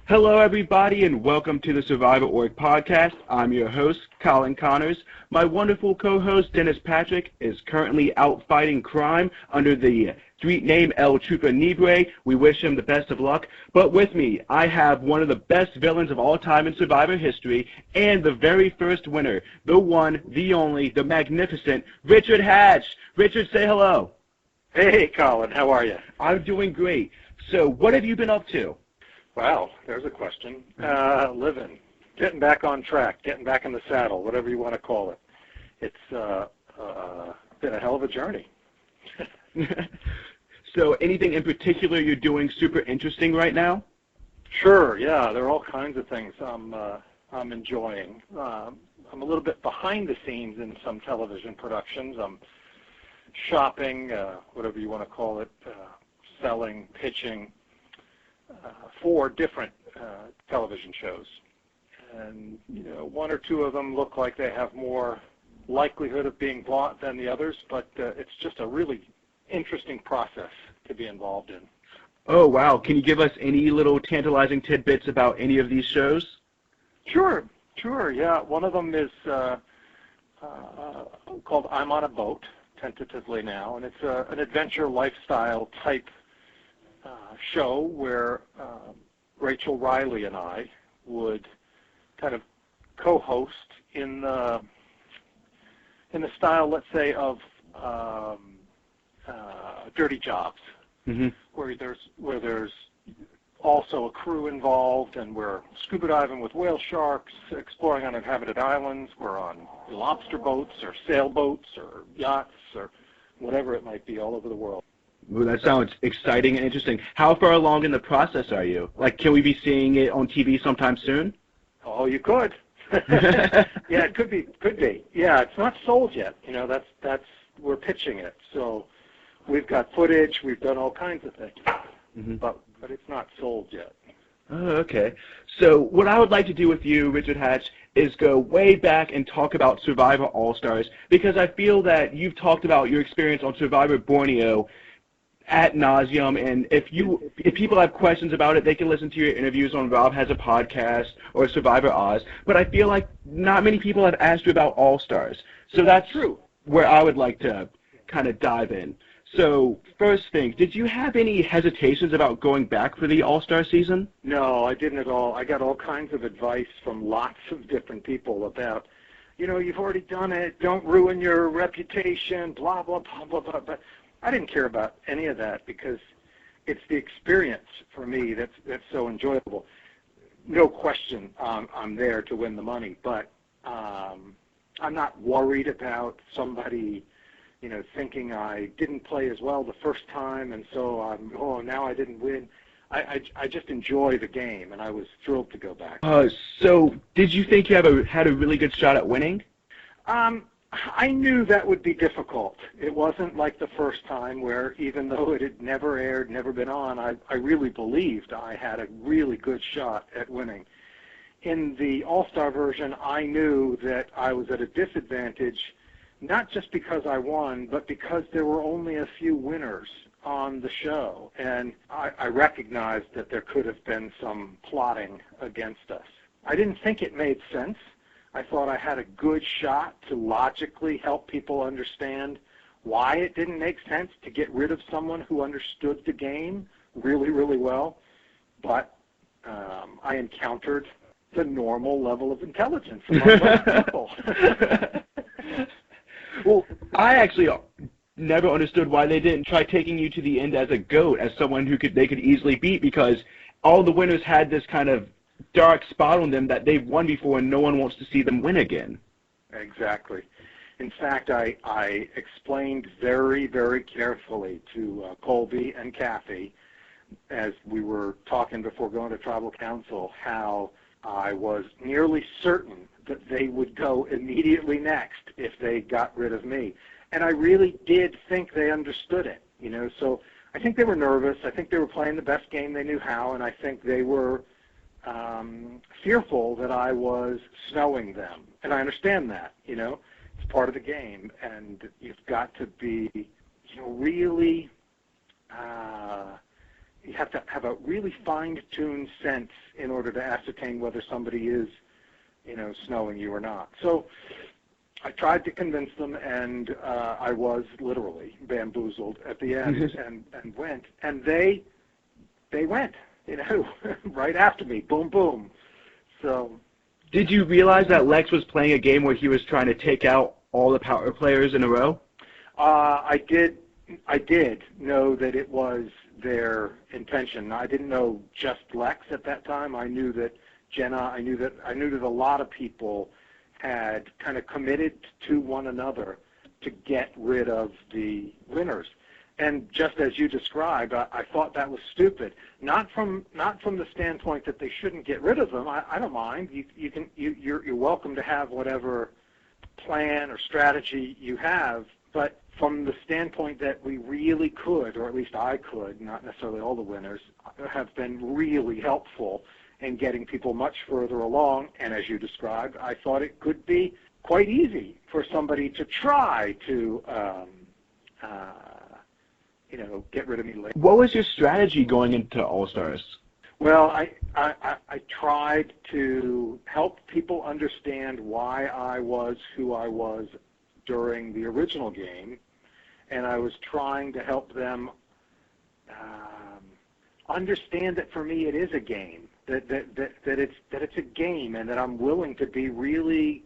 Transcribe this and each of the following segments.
Hello, everybody, and welcome to the Survivor.org podcast. I'm your host, Colin Connors. My wonderful co-host, Dennis Patrick, is currently out fighting crime under the street name El Chupa Libre. We wish him the best of luck. But with me, I have one of the best villains of all time in Survivor history and the very first winner, the one, the only, the magnificent Richard Hatch. Richard, say hello. Hey, Colin, how are you? I'm doing great. So what have you been up to? Well, there's a question. Living, getting back on track, getting back in the saddle, whatever you want to call it. It's been a hell of a journey. So anything in particular you're doing super interesting right now? Sure, yeah, there are all kinds of things I'm enjoying. I'm a little bit behind the scenes in some television productions. I'm shopping, whatever you want to call it, selling, pitching, for different television shows. And, you know, one or two of them look like they have more likelihood of being bought than the others, but it's just a really interesting process to be involved in. Oh, wow. Can you give us any little tantalizing tidbits about any of these shows? Sure, yeah. One of them is called I'm on a Boat, tentatively now, and it's an adventure lifestyle type show where Rachel Riley and I would kind of co-host in the style, let's say, of Dirty Jobs, Mm-hmm. where there's also a crew involved, and we're scuba diving with whale sharks, exploring uninhabited islands. We're on lobster boats or sailboats or yachts or whatever it might be all over the world. Well, that sounds exciting and interesting. How far along in the process are you? Like, can we be seeing it on TV sometime soon? Oh, you could. Yeah, it could be. Yeah, it's not sold yet. You know, that's we're pitching it. So we've got footage. We've done all kinds of things, Mm-hmm. but it's not sold yet. Oh, okay. So what I would like to do with you, Richard Hatch, is go way back and talk about Survivor All-Stars, because I feel that you've talked about your experience on Survivor Borneo ad nauseum, and if people have questions about it, they can listen to your interviews on Rob Has a Podcast or Survivor Oz, but I feel like not many people have asked you about All-Stars. So that's True. where I would like to kind of dive in. So first thing, did you have any hesitations about going back for the All-Star season? No, I didn't at all. I got all kinds of advice from lots of different people about, you know, you've already done it, don't ruin your reputation, blah, blah, blah, blah, blah. But I didn't care about any of that because it's the experience for me that's so enjoyable. No question I'm there to win the money, but I'm not worried about somebody, you know, thinking I didn't play as well the first time and so now I didn't win. I just enjoy the game, and I was thrilled to go back. So did you think you had a really good shot at winning? I knew that would be difficult. It wasn't like the first time where, even though it had never aired, never been on, I really believed I had a really good shot at winning. In the All-Star version, I knew that I was at a disadvantage, not just because I won, but because there were only a few winners on the show, and I recognized that there could have been some plotting against us. I didn't think it made sense. I thought I had a good shot to logically help people understand why it didn't make sense to get rid of someone who understood the game really, really well. But I encountered the normal level of intelligence among most people. Well, I actually never understood why they didn't try taking you to the end as a GOAT, as someone they could easily beat, because all the winners had this kind of dark spot on them that they've won before and no one wants to see them win again. Exactly. In fact, I explained very, very carefully to Colby and Kathy, as we were talking before going to Tribal Council, how I was nearly certain that they would go immediately next if they got rid of me. And I really did think they understood it, you know. So I think they were nervous. I think they were playing the best game they knew how, and I think they were fearful that I was snowing them. And I understand that, you know. It's part of the game, and you've got to be, you know, really you have to have a really fine-tuned sense in order to ascertain whether somebody is, snowing you or not. So I tried to convince them, and I was literally bamboozled at the end, and went. And they went, right after me, boom, boom. So. Did you realize that Lex was playing a game where he was trying to take out all the power players in a row? I did know that it was their intention. I didn't know just Lex at that time. I knew that Jenna. I knew that a lot of people had kind of committed to one another to get rid of the winners. And just as you described, I thought that was stupid. Not from the standpoint that they shouldn't get rid of them. I don't mind. You're welcome to have whatever plan or strategy you have, but from the standpoint that we really could, or at least I could, not necessarily all the winners, have been really helpful in getting people much further along. And as you described, I thought it could be quite easy for somebody to try to get rid of me later. What was your strategy going into All-Stars? Well, I tried to help people understand why I was who I was during the original game, and I was trying to help them understand that for me it is a game, that it's a game, and that I'm willing to be really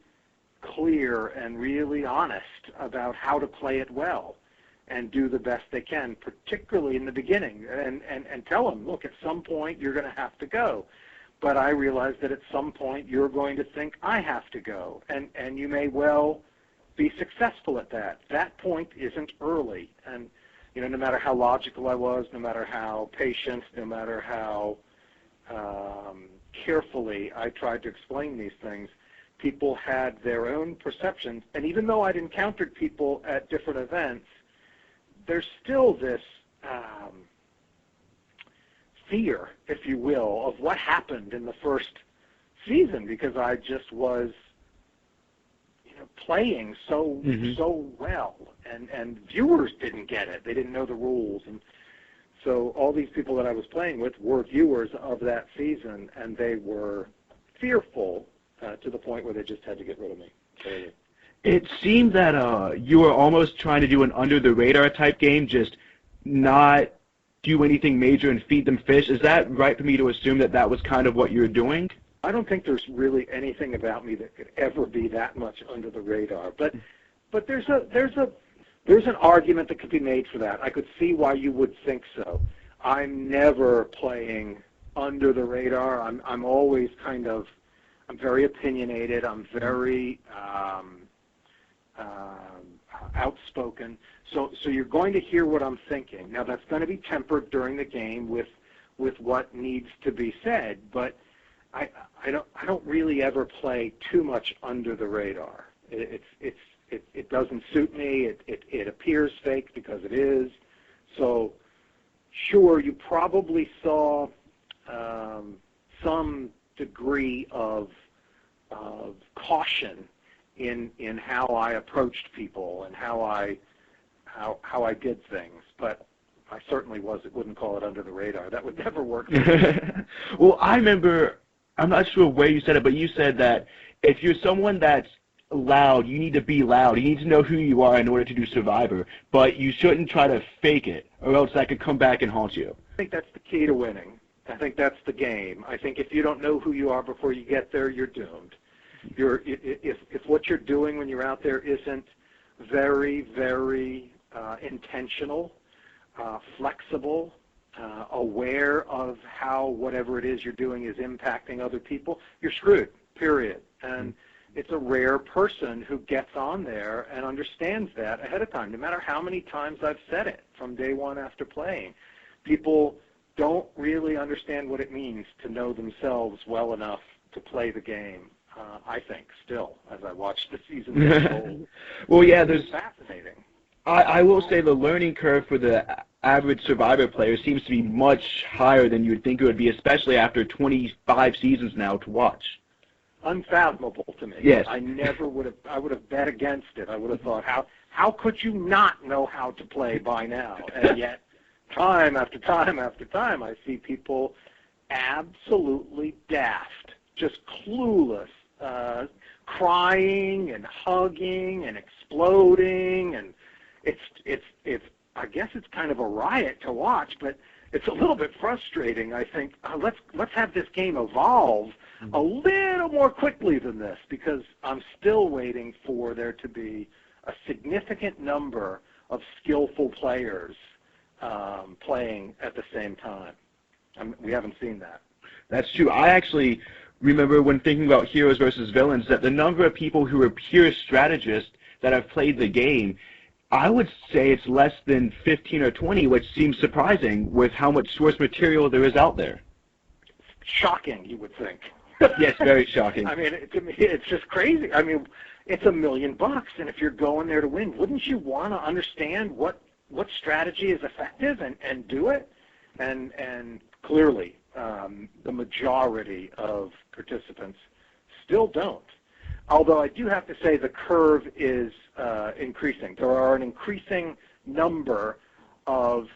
clear and really honest about how to play it well and do the best they can, particularly in the beginning, and tell them, look, at some point you're going to have to go. But I realize that at some point you're going to think I have to go, and you may well be successful at that. That point isn't early. And, no matter how logical I was, no matter how patient, no matter how carefully I tried to explain these things, people had their own perceptions. And even though I'd encountered people at different events, there's still this fear, if you will, of what happened in the first season, because I just was playing so well, and viewers didn't get it. They didn't know the rules. And so all these people that I was playing with were viewers of that season, and they were fearful to the point where they just had to get rid of me. It seemed that you were almost trying to do an under-the-radar type game, just not do anything major and feed them fish. Is that right for me to assume that that was kind of what you were doing? I don't think there's really anything about me that could ever be that much under the radar. But there's an argument that could be made for that. I could see why you would think so. I'm never playing under the radar. I'm always I'm very opinionated. I'm very outspoken. So you're going to hear what I'm thinking. Now that's going to be tempered during the game with what needs to be said, but I don't really ever play too much under the radar. It doesn't suit me. It appears fake because it is. So sure, you probably saw some degree of caution in how I approached people and how I did things, but I certainly wouldn't call it under the radar. That would never work. Well, I remember, I'm not sure where you said it, but you said that if you're someone that's loud, you need to be loud. You need to know who you are in order to do Survivor, but you shouldn't try to fake it, or else that could come back and haunt you. I think that's the key to winning. I think that's the game. I think if you don't know who you are before you get there, you're doomed. If what you're doing when you're out there isn't very, very intentional, flexible, aware of how whatever it is you're doing is impacting other people, you're screwed, period. And it's a rare person who gets on there and understands that ahead of time, no matter how many times I've said it from day one after playing. People don't really understand what it means to know themselves well enough to play the game. I think, still, as I watch the season unfold. Well, yeah, it's fascinating. I will say the learning curve for the average Survivor player seems to be much higher than you would think it would be, especially after 25 seasons now to watch. Unfathomable to me. Yes. I would have bet against it. I would have thought, how could you not know how to play by now? And yet, time after time after time, I see people absolutely daft, just clueless, crying and hugging and exploding, and it's I guess it's kind of a riot to watch, but it's a little bit frustrating. I think let's have this game evolve a little more quickly than this, because I'm still waiting for there to be a significant number of skillful players playing at the same time. We haven't seen that. That's true. I actually remember when thinking about heroes versus villains that the number of people who are pure strategists that have played the game, I would say it's less than 15 or 20, which seems surprising with how much source material there is out there. Shocking, you would think. Yes, very shocking. I mean, to me, it's just crazy. I mean, it's $1 million, and if you're going there to win, wouldn't you want to understand what strategy is effective and do it? And clearly, the majority of participants still don't. Although I do have to say the curve is increasing. There are an increasing number of,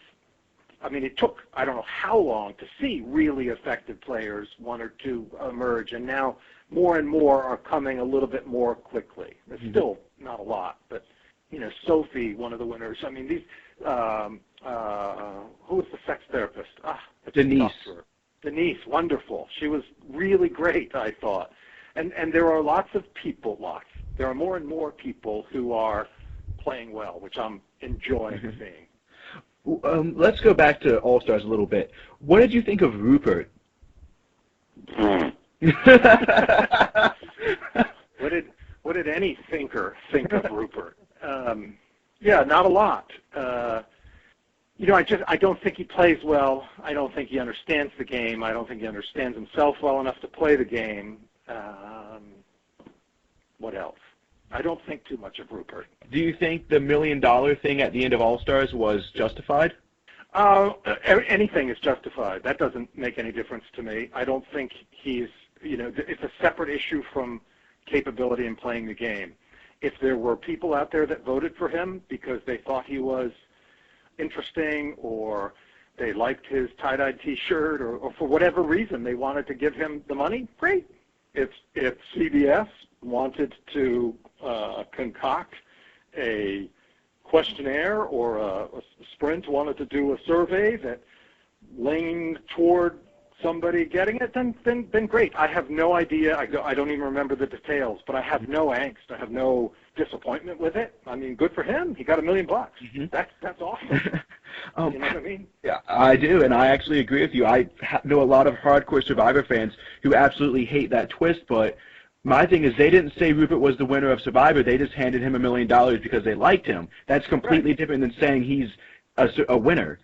I mean, it took I don't know how long to see really effective players, one or two, emerge, and now more and more are coming a little bit more quickly. There's still not a lot, but, you know, Sophie, one of the winners, I mean, these, who was the sex therapist? Denise. Denise, wonderful. She was really great, I thought. And there are lots of people, there are more and more people who are playing well, which I'm enjoying seeing. Let's go back to All-Stars a little bit. What did you think of Rupert? What did any thinker think of Rupert? Yeah, not a lot. You know, I don't think he plays well. I don't think he understands the game. I don't think he understands himself well enough to play the game. What else? I don't think too much of Rupert. Do you think the $1 million thing at the end of All-Stars was justified? Anything is justified. That doesn't make any difference to me. I don't think he's, you know, it's a separate issue from capability in playing the game. If there were people out there that voted for him because they thought he was interesting, or they liked his tie-dyed T-shirt, or for whatever reason they wanted to give him the money, great. If CBS wanted to concoct a questionnaire, or a Sprint wanted to do a survey that leaned toward somebody getting it, then great. I have no idea. I don't even remember the details, but I have no angst. I have no disappointment with it. I mean, good for him. He got $1 million. That's awesome. You know what I mean? Yeah, I do, and I actually agree with you. I know a lot of hardcore Survivor fans who absolutely hate that twist, but my thing is they didn't say Rupert was the winner of Survivor. They just handed him $1 million because they liked him. That's completely different than saying he's a winner.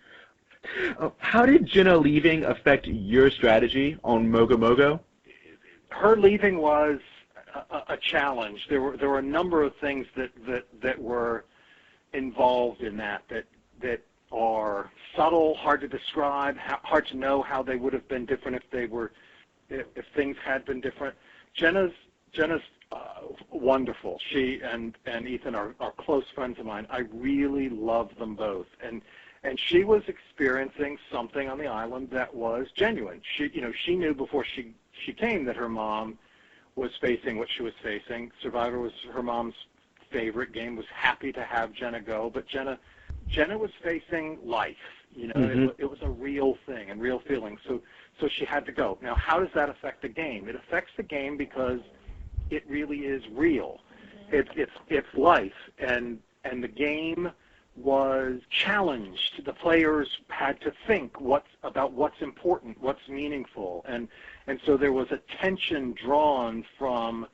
How did Jenna leaving affect your strategy on Mogo Mogo? Her leaving was a challenge. There were a number of things that were involved in that are subtle, hard to describe, hard to know how they would have been different if things had been different. Jenna's wonderful. She and Ethan are close friends of mine. I really love them both, and she was experiencing something on the island that was genuine. She knew before she came that her mom was facing what she was facing. Survivor was her mom's favorite game. Was happy to have Jenna go, but Jenna was facing life. You know, it was a real thing and real feeling. So she had to go. Now, how does that affect the game? It affects the game because it really is real. It's life, and the game was challenged. The players had to think about what's important, what's meaningful, and so there was a tension drawn from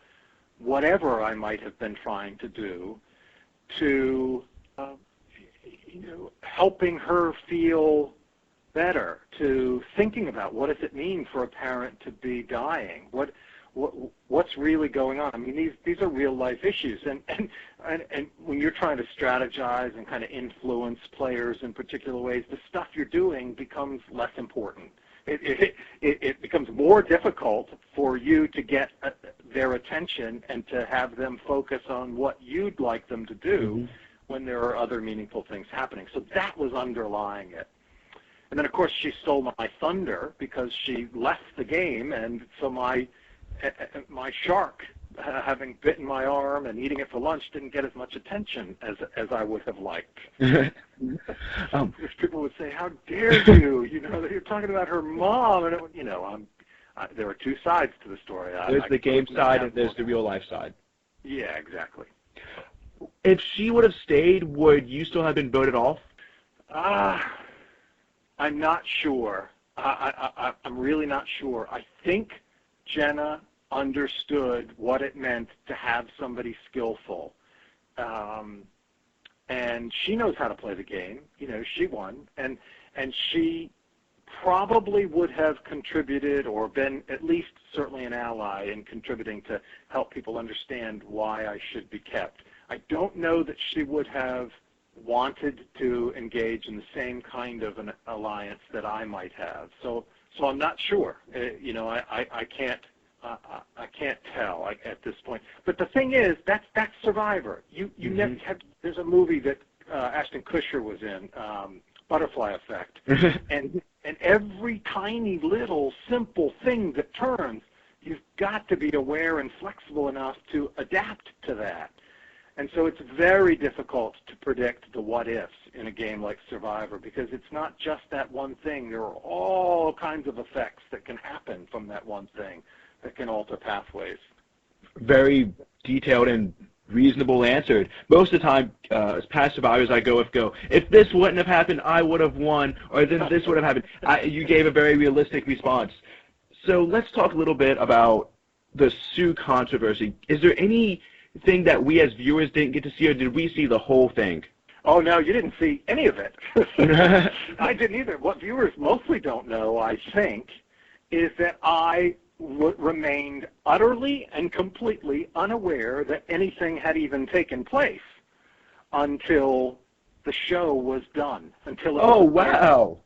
whatever I might have been trying to do to helping her feel better, to thinking about what does it mean for a parent to be dying, what's really going on. I mean, these are real life issues, and when you're trying to strategize and kind of influence players in particular ways, the stuff you're doing becomes less important. It becomes more difficult for you to get their attention and to have them focus on what you'd like them to do when there are other meaningful things happening. So that was underlying it. And then, of course, she stole my thunder because she left the game, and so my shark, having bitten my arm and eating it for lunch, didn't get as much attention as I would have liked. People would say, "How dare you? You know, you're talking about her mom," and there are two sides to the story. There's the game side and there's the real life side. Yeah, exactly. If she would have stayed, would you still have been voted off? I'm not sure. I'm really not sure. I think Jenna understood what it meant to have somebody skillful. And she knows how to play the game. You know, she won. And she probably would have contributed or been at least certainly an ally in contributing to help people understand why I should be kept. I don't know that she would have wanted to engage in the same kind of an alliance that I might have. So I'm not sure. I can't tell at this point. But the thing is, that's Survivor. You never have. There's a movie that Ashton Kutcher was in, Butterfly Effect, and every tiny little simple thing that turns, you've got to be aware and flexible enough to adapt to that. And so it's very difficult to predict the what-ifs in a game like Survivor because it's not just that one thing. There are all kinds of effects that can happen from that one thing that can alter pathways. Very detailed and reasonable answered. Most of the time, as past survivors, I go, if this wouldn't have happened, I would have won, or then this would have happened. You gave a very realistic response. So let's talk a little bit about the Sue controversy. Is there anything that we as viewers didn't get to see, or did we see the whole thing? Oh, no, you didn't see any of it. I didn't either. What viewers mostly don't know, I think, is that I remained utterly and completely unaware that anything had even taken place until the show was done. Oh, wow.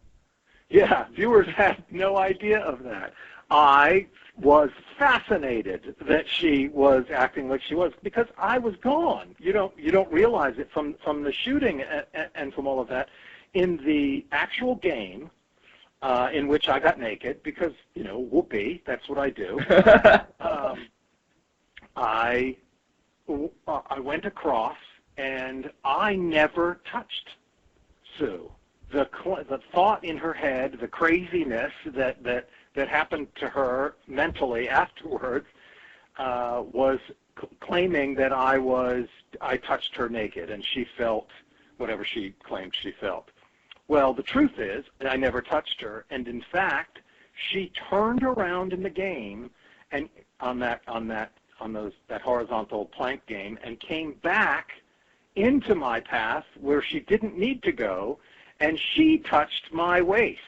Yeah, viewers had no idea of that. I was fascinated that she was acting like she was because I was gone. You don't realize it from the shooting and from all of that. In the actual game, in which I got naked because, whoopee, that's what I do. I went across and I never touched Sue. The thought in her head, the craziness that happened to her mentally afterwards was claiming that I touched her naked and she felt whatever she claimed she felt. Well, the truth is I never touched her, and in fact, she turned around in the game and on that horizontal plank game and came back into my path where she didn't need to go, and she touched my waist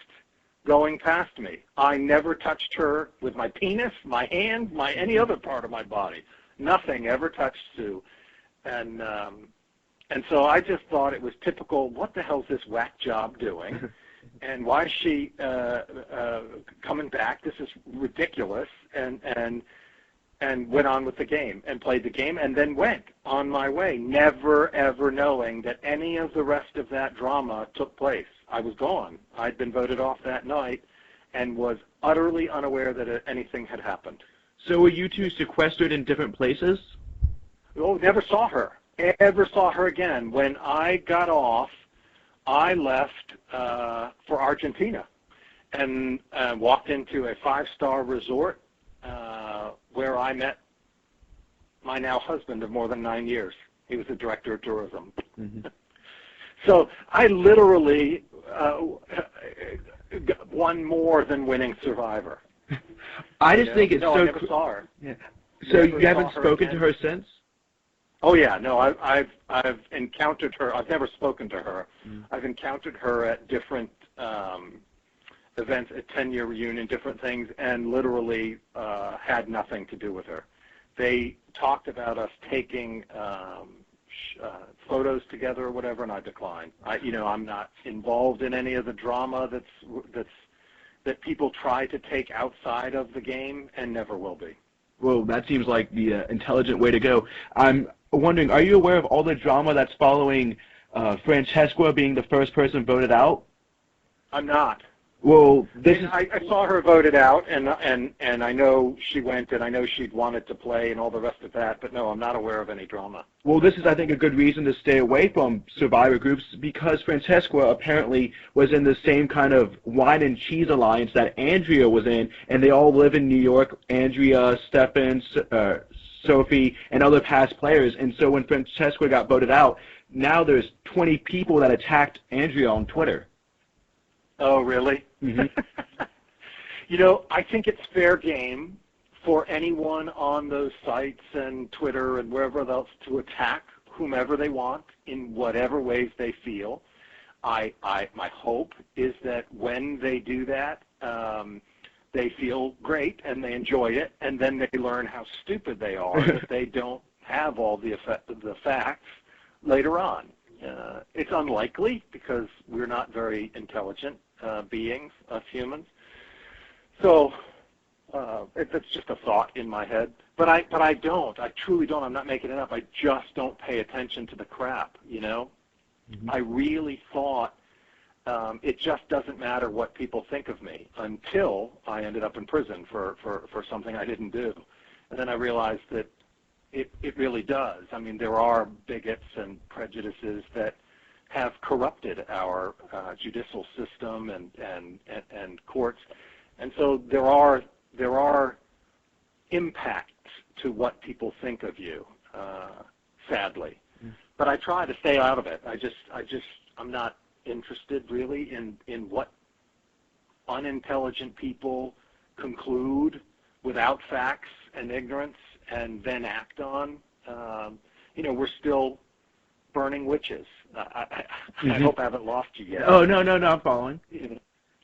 going past me. I never touched her with my penis, my hand, any other part of my body. Nothing ever touched Sue. And so I just thought it was typical, what the hell's this whack job doing? And why is she coming back? This is ridiculous. And went on with the game and played the game and then went on my way, never, ever knowing that any of the rest of that drama took place. I was gone. I'd been voted off that night and was utterly unaware that anything had happened. So were you two sequestered in different places? Oh, never saw her. Ever saw her again. When I got off, I left for Argentina and walked into a 5-star resort where I met my now husband of more than 9 years. He was the director of tourism. Mm-hmm. So I literally won more than winning Survivor. I just think it's so. I never saw her. Yeah. So you haven't spoken to her since? Oh yeah, no. I've encountered her. I've never spoken to her. Mm. I've encountered her at different events, at 10-year reunion, different things, and literally had nothing to do with her. They talked about us taking photos together or whatever, and I declined. I'm not involved in any of the drama that people try to take outside of the game, and never will be. Well, that seems like the intelligent way to go. I'm wondering, are you aware of all the drama that's following Francesca being the first person voted out? I'm not. Well, this is... I saw her voted out, and I know she went, and I know she'd wanted to play and all the rest of that, but no, I'm not aware of any drama. Well, this is, I think, a good reason to stay away from Survivor groups, because Francesca apparently was in the same kind of wine and cheese alliance that Andrea was in, and they all live in New York. Andrea, Stefan, Sophie, and other past players. And so when Francesca got voted out, now there's 20 people that attacked Andrea on Twitter. Oh, really? Mm-hmm. You know, I think it's fair game for anyone on those sites and Twitter and wherever else to attack whomever they want in whatever ways they feel. My hope is that when they do that, they feel great and they enjoy it, and then they learn how stupid they are that they don't have all the facts later on. It's unlikely because we're not very intelligent beings, us humans. So it's just a thought in my head. But I don't. I truly don't. I'm not making it up. I just don't pay attention to the crap, you know? Mm-hmm. I really thought it just doesn't matter what people think of me until I ended up in prison for something I didn't do. And then I realized that it really does. I mean, there are bigots and prejudices that have corrupted our judicial system and courts, and so there are impacts to what people think of you, sadly. But I try to stay out of it. I'm not interested really in what unintelligent people conclude without facts and ignorance and then act on. You know, we're still burning witches. I hope I haven't lost you yet. Oh, no, I'm following.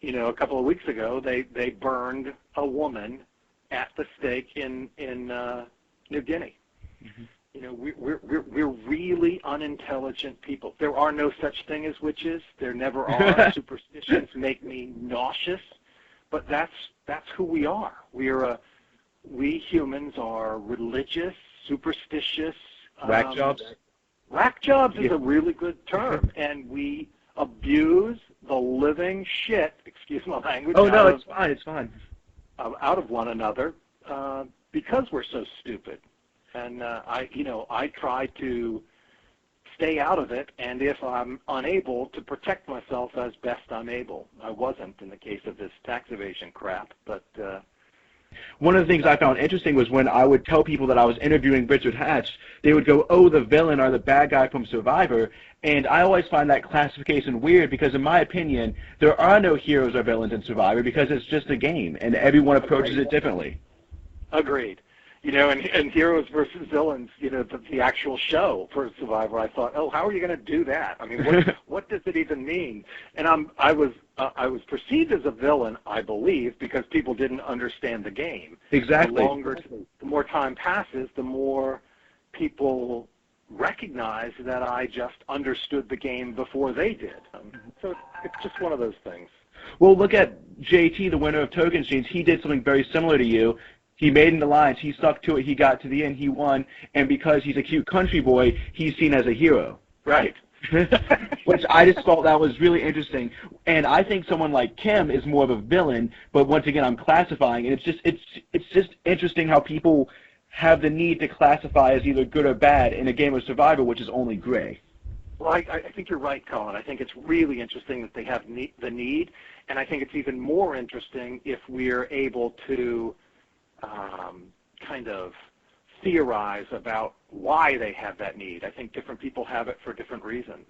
You know, a couple of weeks ago, they burned a woman at the stake in New Guinea. Mm-hmm. You know, we're really unintelligent people. There are no such thing as witches. There never are. Superstitions make me nauseous, but that's who we are. We humans are religious, superstitious. Whack jobs. Whack jobs is a really good term, and we abuse the living shit. Excuse my language. Oh no, it's fine. It's fine. Out of one another because we're so stupid. And I try to stay out of it, and if I'm unable, to protect myself as best I'm able. I wasn't in the case of this tax evasion crap, but one of the things I found interesting was when I would tell people that I was interviewing Richard Hatch, they would go, "Oh, the villain or the bad guy from Survivor," and I always find that classification weird because, in my opinion, there are no heroes or villains in Survivor because it's just a game, and everyone approaches it differently. Agreed. You know, and heroes versus villains, you know, the actual show for Survivor, I thought, oh, how are you going to do that? I mean, what does it even mean? And I was perceived as a villain, I believe, because people didn't understand the game. Exactly. The more time passes, the more people recognize that I just understood the game before they did. So it's just one of those things. Well, look at JT, the winner of Token Chains. He did something very similar to you. He made an alliance. He stuck to it. He got to the end. He won. And because he's a cute country boy, he's seen as a hero. Right. Which I just thought that was really interesting. And I think someone like Kim is more of a villain. But once again, I'm classifying. And it's just interesting how people have the need to classify as either good or bad in a game of Survivor, which is only gray. Well, I think you're right, Colin. I think it's really interesting that they have the need. And I think it's even more interesting if we're able to kind of theorize about why they have that need. I think different people have it for different reasons.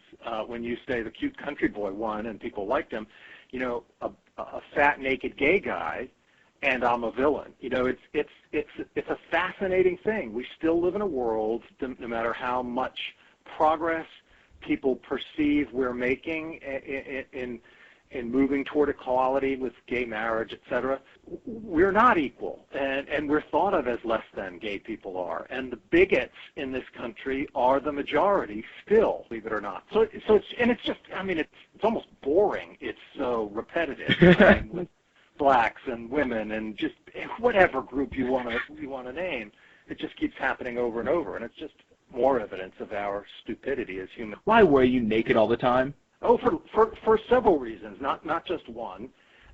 When you say the cute country boy won and people liked him, you know, a fat naked gay guy, and I'm a villain. You know, it's a fascinating thing. We still live in a world, no matter how much progress people perceive we're making in moving toward equality with gay marriage, etc., we're not equal, and we're thought of as less than gay people are. And the bigots in this country are the majority still, believe it or not. So it's just, I mean, it's almost boring. It's so repetitive. I mean, with blacks and women and just whatever group you want to name, it just keeps happening over and over, and it's just more evidence of our stupidity as humans. Why were you naked all the time? Oh, for several reasons, not just one.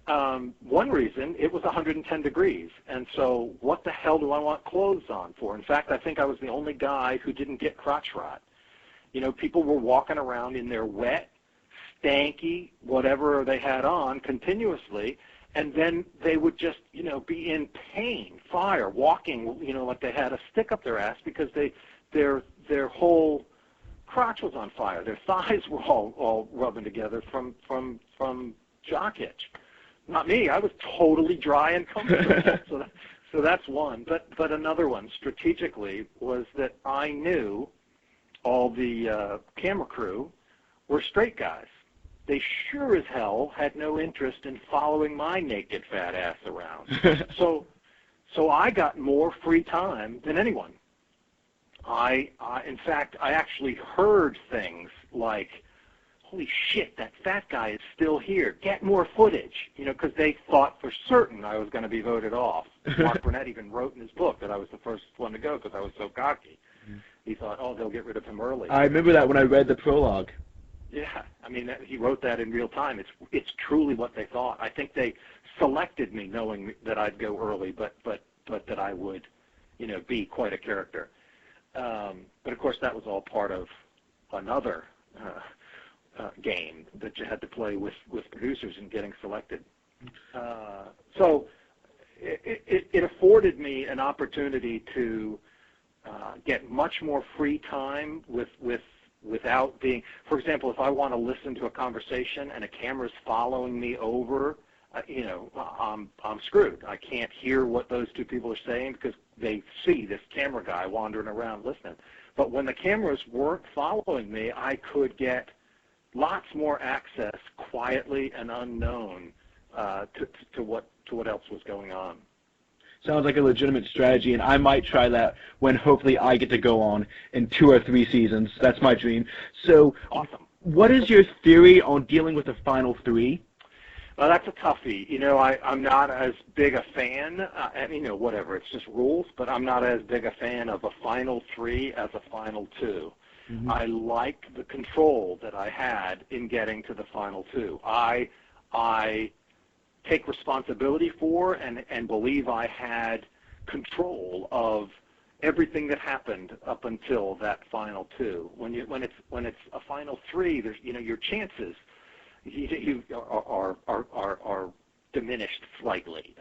One reason, it was 110 degrees, and so what the hell do I want clothes on for? In fact, I think I was the only guy who didn't get crotch rot. You know, people were walking around in their wet, stanky, whatever they had on continuously, and then they would just, you know, be in pain, fire, walking, you know, like they had a stick up their ass because their whole crotch was on fire. Their thighs were all rubbing together from jock itch. Not me. I was totally dry and comfortable. So that's one. But another one, strategically, was that I knew all the camera crew were straight guys. They sure as hell had no interest in following my naked fat ass around. So I got more free time than anyone. In fact, I actually heard things like, holy shit, that fat guy is still here. Get more footage, you know, because they thought for certain I was going to be voted off. Mark Burnett even wrote in his book that I was the first one to go because I was so cocky. He thought, oh, they'll get rid of him early. I remember that when I read the prologue. Yeah, I mean, he wrote that in real time. It's truly what they thought. I think they selected me knowing that I'd go early, but that I would, you know, be quite a character. But of course, that was all part of another game that you had to play with producers in getting selected. So it afforded me an opportunity to get much more free time without being, for example, if I want to listen to a conversation and a camera's following me over, you know, I'm screwed. I can't hear what those two people are saying because they see this camera guy wandering around listening. But when the cameras weren't following me, I could get lots more access quietly and unknown to what else was going on. Sounds like a legitimate strategy, and I might try that when hopefully I get to go on in 2 or 3 seasons. That's my dream. So, awesome. What is your theory on dealing with the final 3? Well, that's a toughie. You know, I'm not as big a fan. I mean, you know, whatever. It's just rules. But I'm not as big a fan of a final 3 as a final 2. Mm-hmm. I like the control that I had in getting to the final 2. I take responsibility for and believe I had control of everything that happened up until that final 2. When it's a final 3, there's, you know, your chances are diminished slightly.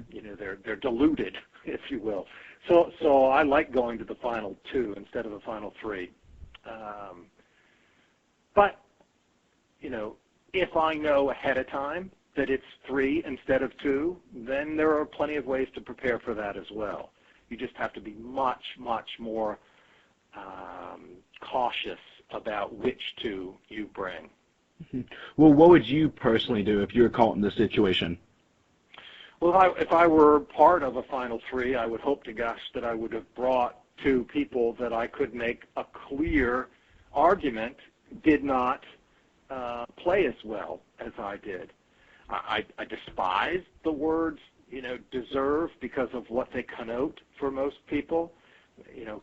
You know, they're diluted, if you will. So I like going to the final 2 instead of the final 3. But you know, if I know ahead of time that it's 3 instead of 2, then there are plenty of ways to prepare for that as well. You just have to be much, much more cautious about which 2 you bring. Well, what would you personally do if you were caught in this situation? Well, if I were part of a final 3, I would hope to gosh that I would have brought 2 people that I could make a clear argument did not play as well as I did. I despise the words, you know, deserve because of what they connote for most people. You know,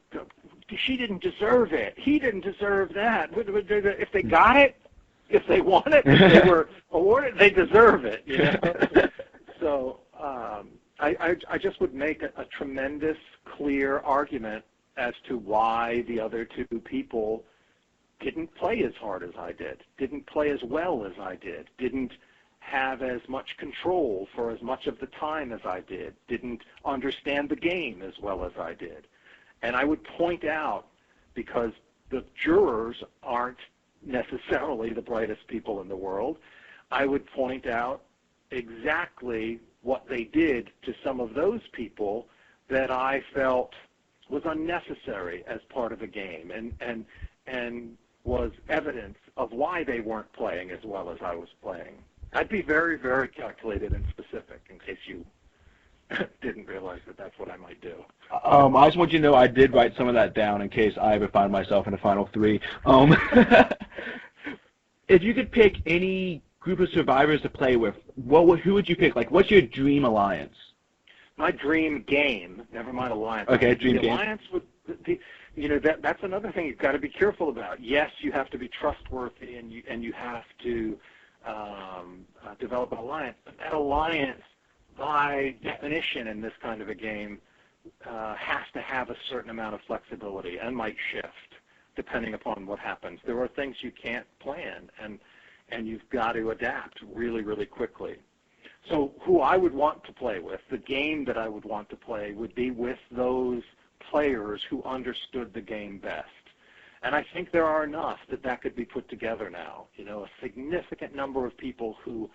she didn't deserve it. He didn't deserve that. If they got it, if they won it, if they were awarded, they deserve it. You know? So I just would make a tremendous, clear argument as to why the other 2 people didn't play as hard as I did, didn't play as well as I did, didn't have as much control for as much of the time as I did, didn't understand the game as well as I did. And I would point out, because the jurors aren't necessarily the brightest people in the world, I would point out exactly what they did to some of those people that I felt was unnecessary as part of the game and was evidence of why they weren't playing as well as I was playing. I'd be very, very calculated and specific in case you didn't realize that that's what I might do. I just want you to know I did write some of that down in case I ever find myself in a final 3. If you could pick any group of survivors to play with, who would you pick? Like, what's your dream alliance? My dream game, never mind alliance. Okay, dream game. Alliance would, the that's another thing you've got to be careful about. Yes, you have to be trustworthy, and you have to develop an alliance. But that alliance, by definition, in this kind of a game, has to have a certain amount of flexibility and might shift depending upon what happens. There are things you can't plan, and you've got to adapt really, really quickly. So who I would want to play with, the game that I would want to play, would be with those players who understood the game best. And I think there are enough that could be put together now. A significant number of people who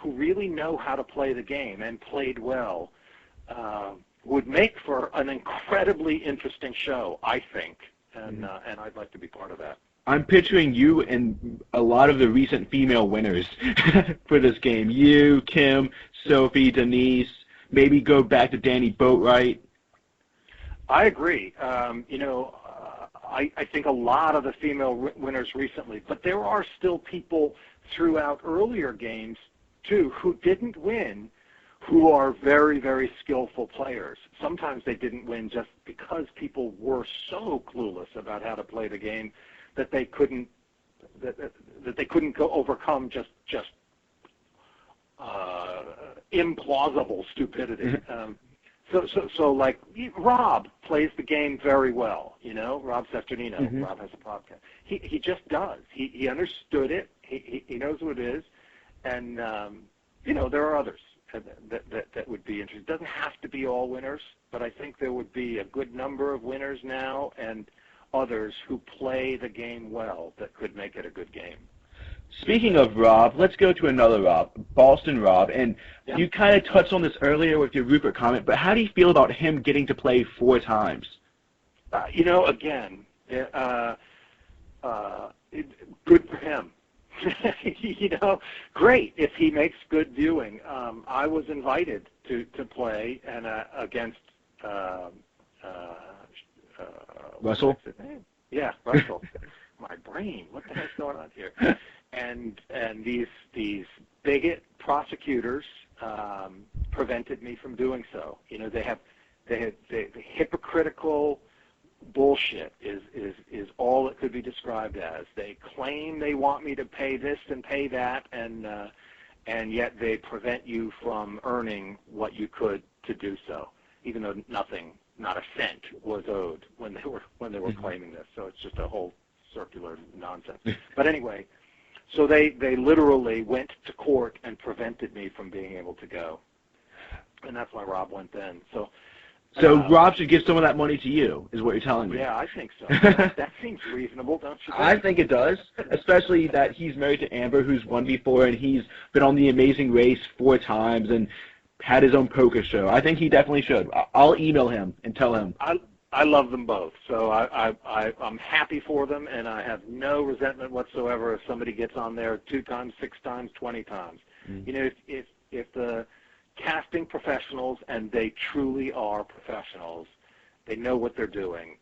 really know how to play the game and played well would make for an incredibly interesting show, I think, and I'd like to be part of that. I'm picturing you and a lot of the recent female winners for this game. You, Kim, Sophie, Denise, maybe go back to Danny Boatwright. I agree. I think a lot of the female winners recently, but there are still people throughout earlier games, too, who didn't win, who are very, very skillful players. Sometimes they didn't win just because people were so clueless about how to play the game that they couldn't go overcome just implausible stupidity. So like Rob plays the game very well. Rob Sesternino. Mm-hmm. Rob has a podcast. He just does. He understood it. He knows what it is, and there are others that would be interesting. It doesn't have to be all winners, but I think there would be a good number of winners now and others who play the game well that could make it a good game. Speaking of Rob, let's go to another Rob, Boston Rob, and you kind of touched on this earlier with your Rupert comment, but how do you feel about him getting to play 4 times? Again, good for him. Great if he makes good viewing. I was invited to play and against Russell? What's his name? Yeah, Russell. My brain. What the heck's going on here? And these bigot prosecutors prevented me from doing so. They have the hypocritical bullshit is all it could be described as. They claim they want me to pay this and pay that, and yet they prevent you from earning what you could to do so, even though nothing, not a cent, was owed when they were claiming this. So it's just a whole circular nonsense. But anyway, so they literally went to court and prevented me from being able to go, and that's why Rob went then. So Rob should give some of that money to you, is what you're telling me. Yeah, I think so. That seems reasonable, don't you think? I think it does, especially that he's married to Amber, who's won before, and he's been on The Amazing Race 4 times and had his own poker show. I think he definitely should. I'll email him and tell him. I love them both, so I'm happy for them, and I have no resentment whatsoever if somebody gets on there 2 times, 6 times, 20 times. If the casting professionals, and they truly are professionals, they know what they're doing,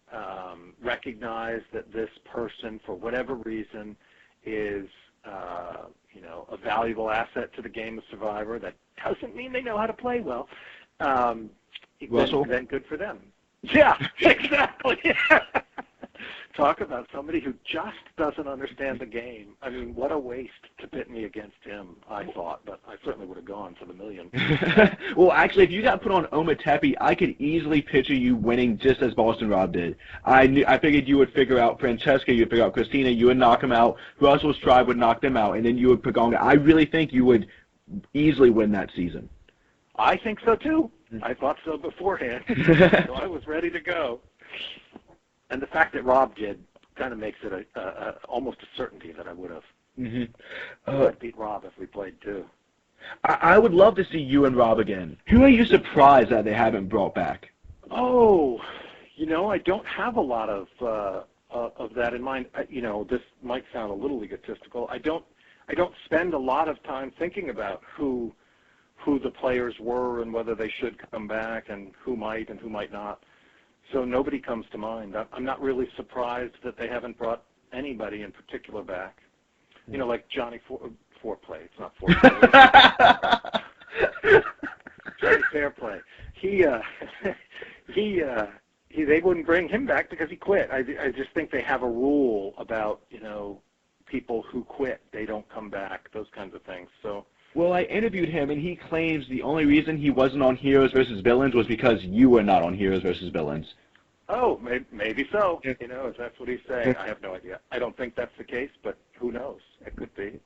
recognize that this person, for whatever reason, is a valuable asset to the game of Survivor. That doesn't mean they know how to play well. Russell? Then good for them. Yeah, exactly. Talk about somebody who just doesn't understand the game. I mean, what a waste to pit me against him, I thought, but I certainly would have gone for the million. Well, actually, if you got put on Ometepe, I could easily picture you winning just as Boston Rob did. I figured you would figure out Francesca, you would figure out Christina, you would knock him out, Russell's tribe would knock them out, and then you would Pagonga. I really think you would easily win that season. I think so, too. I thought so beforehand, so I was ready to go. And the fact that Rob did kind of makes it almost a certainty that I would have. I'd beat Rob if we played too. I would love to see you and Rob again. Who are you surprised that they haven't brought back? Oh, I don't have a lot of that in mind. This might sound a little egotistical. I don't spend a lot of time thinking about who the players were and whether they should come back and who might and who might not. So nobody comes to mind. I'm not really surprised that they haven't brought anybody in particular back. Like Johnny Foreplay. It's not Foreplay. Johnny Fairplay. He they wouldn't bring him back because he quit. I just think they have a rule about, people who quit, they don't come back, those kinds of things. So. Well, I interviewed him, and he claims the only reason he wasn't on Heroes versus Villains was because you were not on Heroes versus Villains. Oh, maybe so. If that's what he's saying, I have no idea. I don't think that's the case, but who knows? It could be.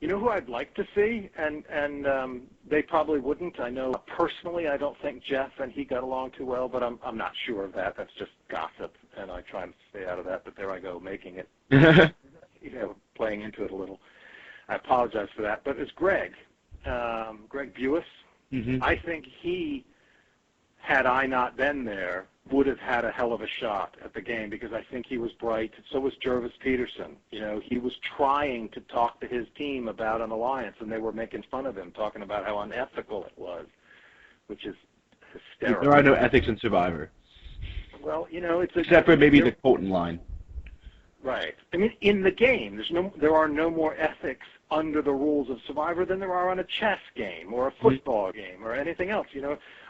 You know who I'd like to see, and they probably wouldn't. I know personally, I don't think Jeff and he got along too well, but I'm not sure of that. That's just gossip, and I try to stay out of that. But there I go, making it, playing into it a little. I apologize for that. But it's Greg Buis. Mm-hmm. I think he, had I not been there, would have had a hell of a shot at the game because I think he was bright. So was Jervis Peterson. He was trying to talk to his team about an alliance, and they were making fun of him, talking about how unethical it was, which is hysterical. There are no ethics in Survivor. Well, except for maybe the Colton line. Right. I mean, in the game, there are no more ethics under the rules of Survivor than there are on a chess game or a football game or anything else.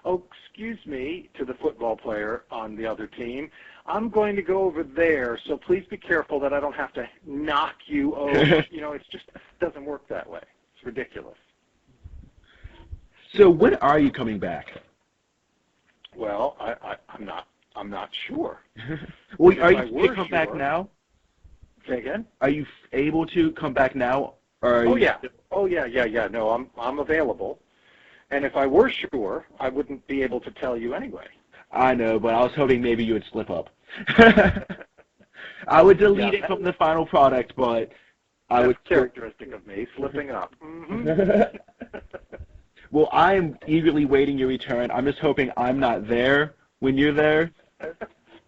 Oh, excuse me, to the football player on the other team, I'm going to go over there, so please be careful that I don't have to knock you over. It just doesn't work that way. It's ridiculous. So when are you coming back? Well, I'm not sure. Well, are you able to come back now? Say again? Are you able to come back now? Yeah. No, I'm available. And if I were sure, I wouldn't be able to tell you anyway. I know, but I was hoping maybe you would slip up. I would delete it from the final product, but I would. Characteristic of me, slipping up. Mm-hmm. Well, I am eagerly waiting your return. I'm just hoping I'm not there when you're there,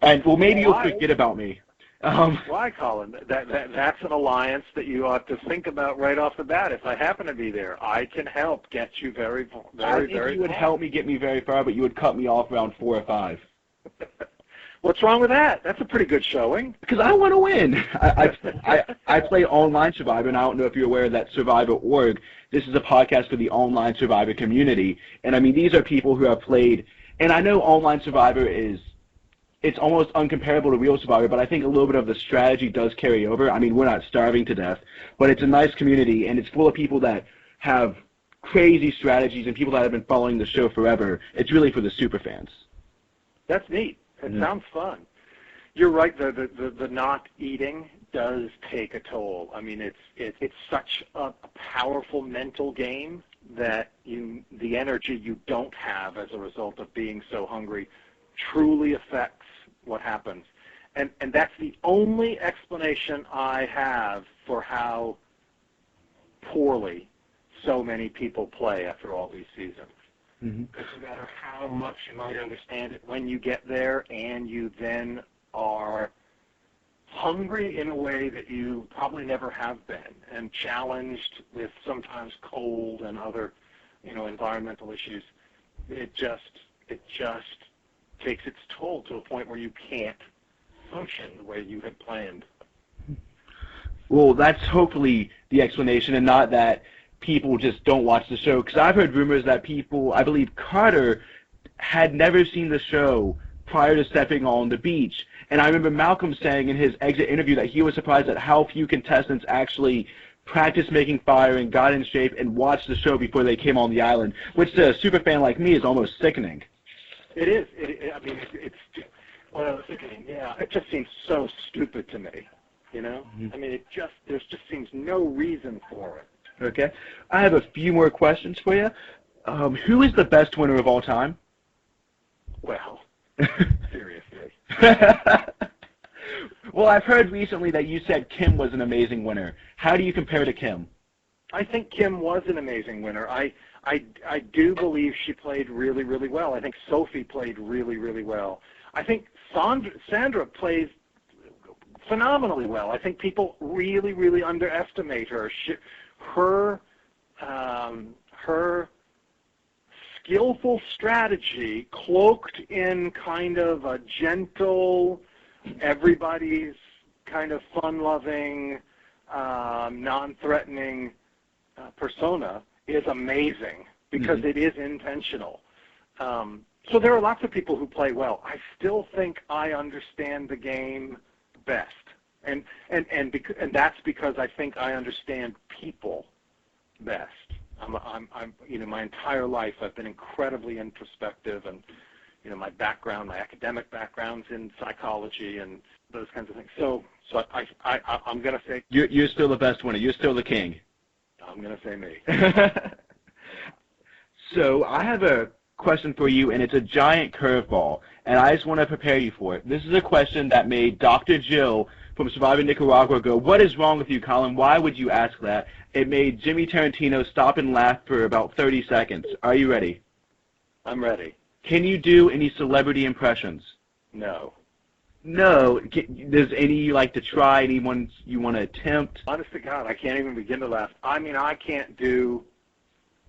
and maybe you'll forget about me. Why, Colin? That's an alliance that you ought to think about right off the bat. If I happen to be there, I can help get you very, very, very. You would help me get me very far, but you would cut me off around 4 or 5. What's wrong with that? That's a pretty good showing. Because I want to win. I play online Survivor, and I don't know if you're aware of that Survivor.org. This is a podcast for the online Survivor community, and I mean these are people who have played. And I know online Survivor it's almost uncomparable to real Survivor, but I think a little bit of the strategy does carry over. I mean, we're not starving to death, but it's a nice community, and it's full of people that have crazy strategies and people that have been following the show forever. It's really for the super fans. That's neat. It sounds fun. You're right. The not eating does take a toll. I mean, it's such a powerful mental game that the energy you don't have as a result of being so hungry truly affects what happens. And that's the only explanation I have for how poorly so many people play after all these seasons. Mm-hmm. Because no matter how much you might understand it when you get there, and you then are hungry in a way that you probably never have been, and challenged with sometimes cold and other, environmental issues, it just takes its toll to a point where you can't function the way you had planned. Well, that's hopefully the explanation, and not that people just don't watch the show. Because I've heard rumors that people, I believe Carter, had never seen the show prior to stepping on the beach. And I remember Malcolm saying in his exit interview that he was surprised at how few contestants actually practiced making fire and got in shape and watched the show before they came on the island, which to a super fan like me is almost sickening. It is. It's sickening. Yeah, it just seems so stupid to me. Mm-hmm. I mean, there just seems no reason for it. Okay, I have a few more questions for you. Who is the best winner of all time? Well, seriously. Well, I've heard recently that you said Kim was an amazing winner. How do you compare to Kim? I think Kim was an amazing winner. I do believe she played really, really well. I think Sophie played really, really well. I think Sandra plays phenomenally well. I think people really, really underestimate her. Her skillful strategy, cloaked in kind of a gentle, everybody's kind of fun-loving, non-threatening persona, is amazing because it is intentional. So there are lots of people who play well. I still think I understand the game best, and that's because I think I understand people best. I'm my entire life I've been incredibly introspective, and my academic background's in psychology and those kinds of things. So I'm gonna say you're still the best winner. You're still the king. I'm gonna say me. So I have a question for you, and it's a giant curveball, and I just want to prepare you for it. This is a question that made Dr. Jill from Surviving Nicaragua go, "What is wrong with you, Colin? Why would you ask that?" It made Jimmy Tarantino stop and laugh for about 30 seconds. Are you ready? I'm ready. Can you do any celebrity impressions? No. No. Does any you like to try? Anyone you want to attempt? Honest to God, I can't even begin to laugh. I mean, I can't do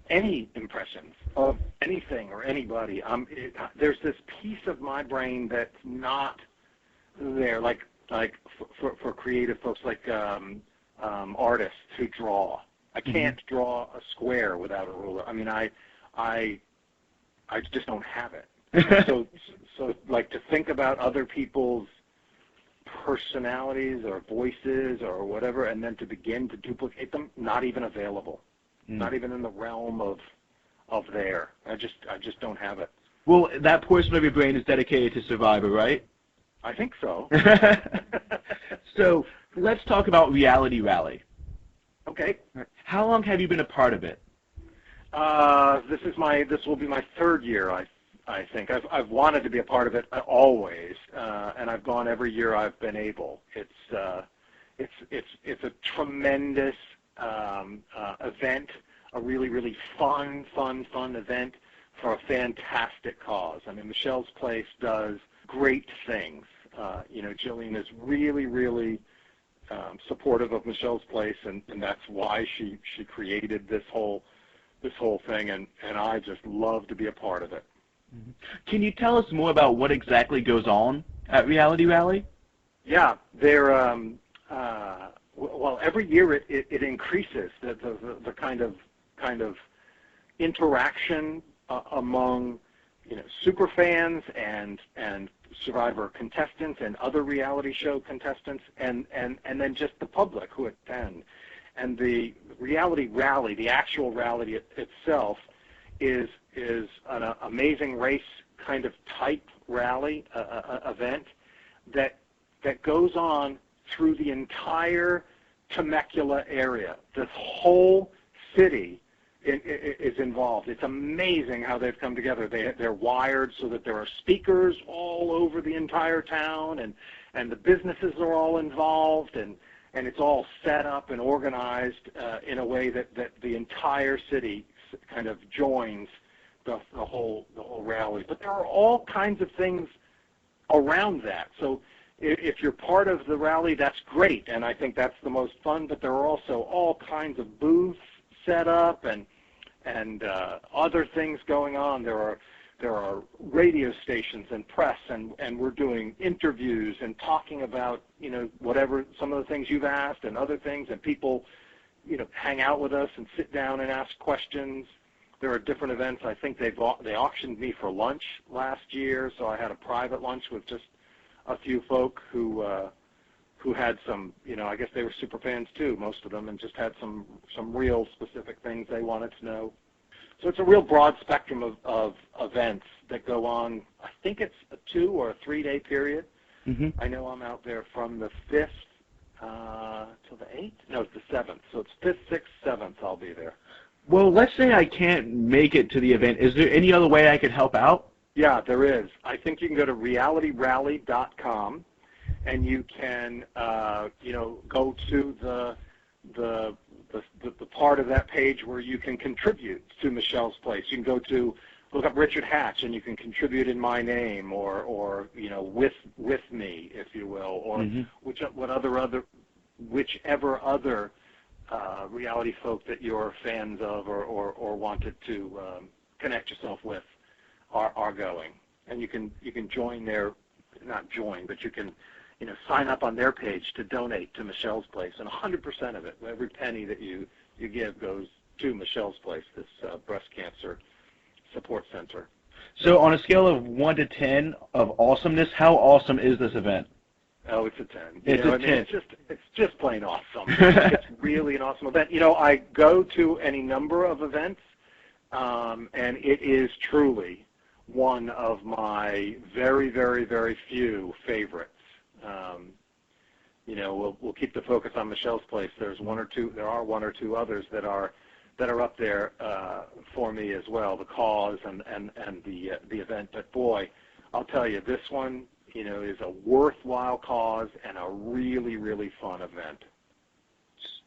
any impressions of anything or anybody. There's this piece of my brain that's not there, like for creative folks, like artists who draw. I can't draw a square without a ruler. I mean, I just don't have it. so like to think about other people's personalities or voices or whatever, and then to begin to duplicate them, not even available. Not even in the realm of there. I just don't have it. Well, that portion of your brain is dedicated to Survivor, right? I think so. So let's talk about Reality Rally. Okay. How long have you been a part of it? This will be my third year. I think I've wanted to be a part of it always, and I've gone every year I've been able. It's a tremendous event, a really, really fun event for a fantastic cause. I mean, Michelle's Place does great things. Jillian is really, really supportive of Michelle's Place, and that's why she created this whole thing, and I just love to be a part of it. Can you tell us more about what exactly goes on at Reality Rally? Yeah, well, every year it increases the kind of interaction among super fans and Survivor contestants and other reality show contestants, and then just the public who attend. And the Reality Rally, the actual rally itself, is an amazing race kind of type rally event that goes on through the entire Temecula area. The whole city is involved. It's amazing how they've come together. They're wired so that there are speakers all over the entire town, and the businesses are all involved, and it's all set up and organized in a way that the entire city kind of joins the whole rally. But there are all kinds of things around that. So if you're part of the rally, that's great, and I think that's the most fun. But there are also all kinds of booths set up and other things going on. There are radio stations and press, and we're doing interviews and talking about whatever, some of the things you've asked and other things, and people hang out with us and sit down and ask questions. There are different events. I think they auctioned me for lunch last year, so I had a private lunch with just a few folk who had some, I guess they were super fans too, most of them, and just had some real specific things they wanted to know. So it's a real broad spectrum of events that go on. I think it's a 2 or a 3 day period. Mm-hmm. I know I'm out there from the 5th till the 8th. No, it's the 7th. So it's 5th, 6th, 7th. I'll be there. Well, let's say I can't make it to the event. Is there any other way I could help out? Yeah, there is. I think you can go to realityrally.com, and you can, go to the part of that page where you can contribute to Michelle's Place. You can look up Richard Hatch, and you can contribute in my name, or with me, if you will, or whichever other reality folk that you're fans of or wanted to connect yourself with are going. And you can join their, not join, but you can sign up on their page to donate to Michelle's Place, and 100% of it, every penny that you give goes to Michelle's Place, this breast cancer support center. So on a scale of 1 to 10 of awesomeness, how awesome is this event? Oh, it's a 10. It's a 10. It's just plain awesome. It's really an awesome event. I go to any number of events, and it is truly one of my very, very, very few favorites. We'll keep the focus on Michelle's place. There are one or two others that are up there for me as well. The cause and the event. But boy, I'll tell you, this one is a worthwhile cause and a really, really fun event.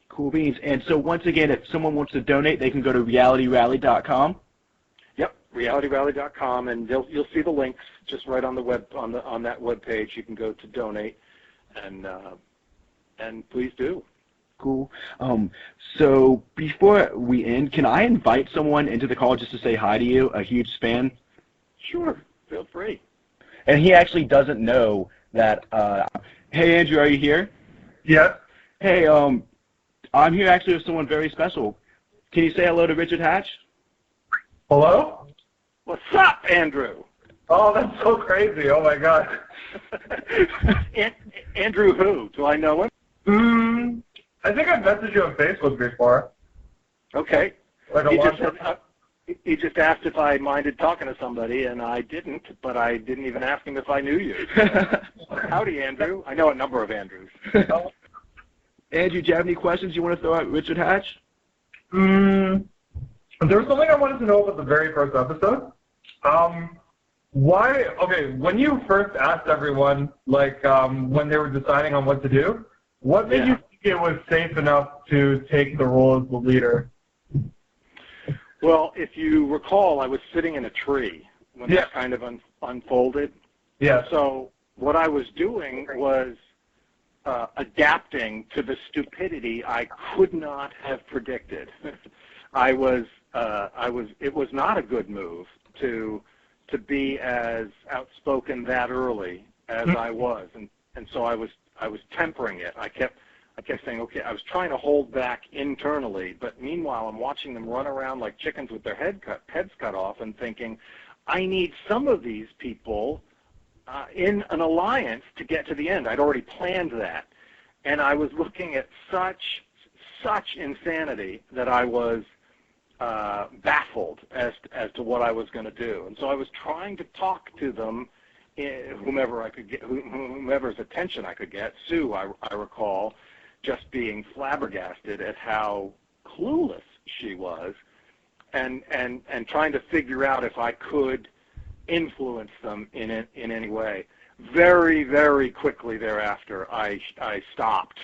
Cool beans. And so once again, if someone wants to donate, they can go to realityrally.com. Yep, realityrally.com, and you'll see the links just right on the web on that web page. You can go to donate, and please do. Cool. So before we end, can I invite someone into the call just to say hi to you? A huge fan. Sure, feel free. And he actually doesn't know that. Hey, Andrew, are you here? Yeah. Hey, I'm here actually with someone very special. Can you say hello to Richard Hatch? Hello? What's up, Andrew? Oh, that's so crazy. Oh, my God. Andrew who? Do I know him? I think I've messaged you on Facebook before. Okay. Like he just asked if I minded talking to somebody, and I didn't, but I didn't even ask him if I knew you. So, howdy, Andrew. I know a number of Andrews. Andrew, do you have any questions you want to throw at Richard Hatch? There was something I wanted to know about the very first episode. When you first asked everyone, when they were deciding on what to do, what made you think it was safe enough to take the role as the leader? Well, if you recall, I was sitting in a tree when that kind of unfolded. Yeah. So what I was doing was adapting to the stupidity I could not have predicted. It was not a good move to be as outspoken that early as I was, and so I was tempering it. I kept saying, okay, I was trying to hold back internally, but meanwhile I'm watching them run around like chickens with their heads cut off and thinking, I need some of these people in an alliance to get to the end. I'd already planned that. And I was looking at such insanity that I was baffled as to what I was going to do. And so I was trying to talk to them, whomever I could get, whomever's attention I could get. Sue, I recall, just being flabbergasted at how clueless she was, and trying to figure out if I could influence them in any way. Very, very quickly thereafter, I stopped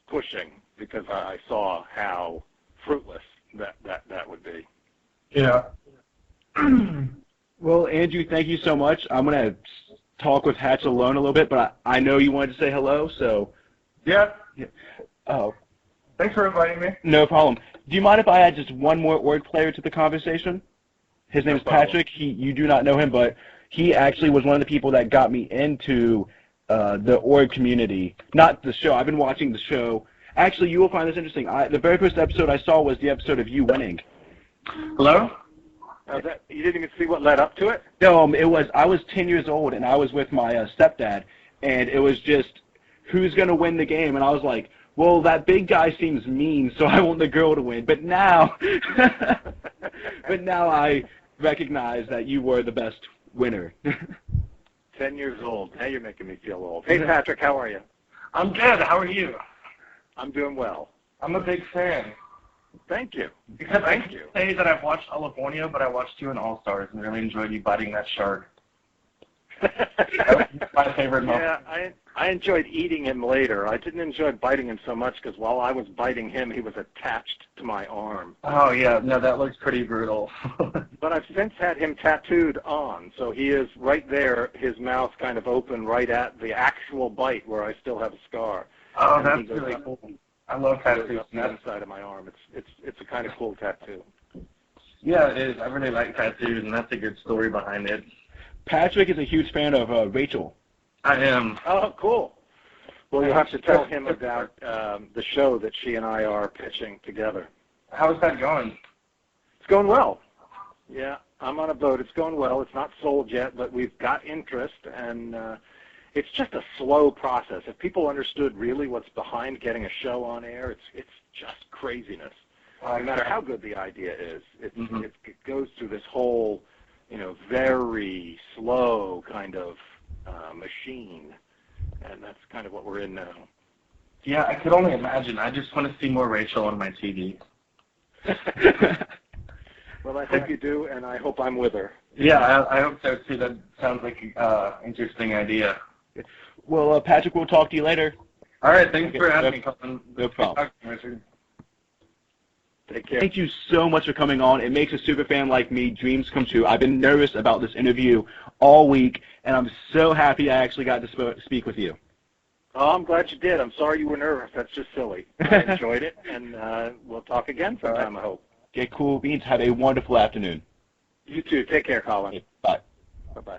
pushing because I saw how fruitless that would be. Yeah. Well, Andrew, thank you so much. I'm going to talk with Hatch alone a little bit, but I know you wanted to say hello, so. Yeah. Oh. Thanks for inviting me. No problem. Do you mind if I add just one more org player to the conversation? His name is Patrick. You do not know him, but he actually was one of the people that got me into the org community. Not the show. I've been watching the show. Actually, you will find this interesting. The very first episode I saw was the episode of you winning. Hello? You didn't even see what led up to it? No, I was 10 years old, and I was with my stepdad, and it was just, who's going to win the game? And I was like, well, that big guy seems mean, so I want the girl to win. But now I recognize that you were the best winner. 10 years old. Now you're making me feel old. Hey, Patrick, how are you? I'm good. How are you? I'm doing well. I'm a big fan. Thank you. Because I can say that I've watched all of Borneo, but I watched you in All-Stars and really enjoyed you biting that shark. That was my favorite moment. Yeah, I enjoyed eating him later. I didn't enjoy biting him so much because while I was biting him, he was attached to my arm. Oh, yeah. No, that looks pretty brutal. But I've since had him tattooed on, so he is right there, his mouth kind of open right at the actual bite where I still have a scar. Oh, and that's really cool. I love tattoos. Up the inside of my arm. It's a kind of cool tattoo. Yeah, it is. I really like tattoos, and that's a good story behind it. Patrick is a huge fan of Rachel. I am. Oh, cool. Well, you'll have to tell him about the show that she and I are pitching together. How's that going? It's going well. Yeah. I'm on a boat. It's going well. It's not sold yet, but we've got interest, and it's just a slow process. If people understood really what's behind getting a show on air, it's just craziness. No matter how good the idea is, it goes through this whole, very slow kind of machine, and that's kind of what we're in now. Yeah, I could only imagine. I just want to see more Rachel on my TV. Well, I hope you do, and I hope I'm with her. Yeah, I hope so too. That sounds like an interesting idea. Well, Patrick, we'll talk to you later. All right, thanks for having me, Colin. No problem. Take care. Thank you so much for coming on. It makes a super fan like me dreams come true. I've been nervous about this interview all week, and I'm so happy I actually got to speak with you. Oh, I'm glad you did. I'm sorry you were nervous. That's just silly. I enjoyed it, and we'll talk again sometime, I hope. Okay, cool beans. Have a wonderful afternoon. You too. Take care, Colin. Okay, bye. Bye-bye.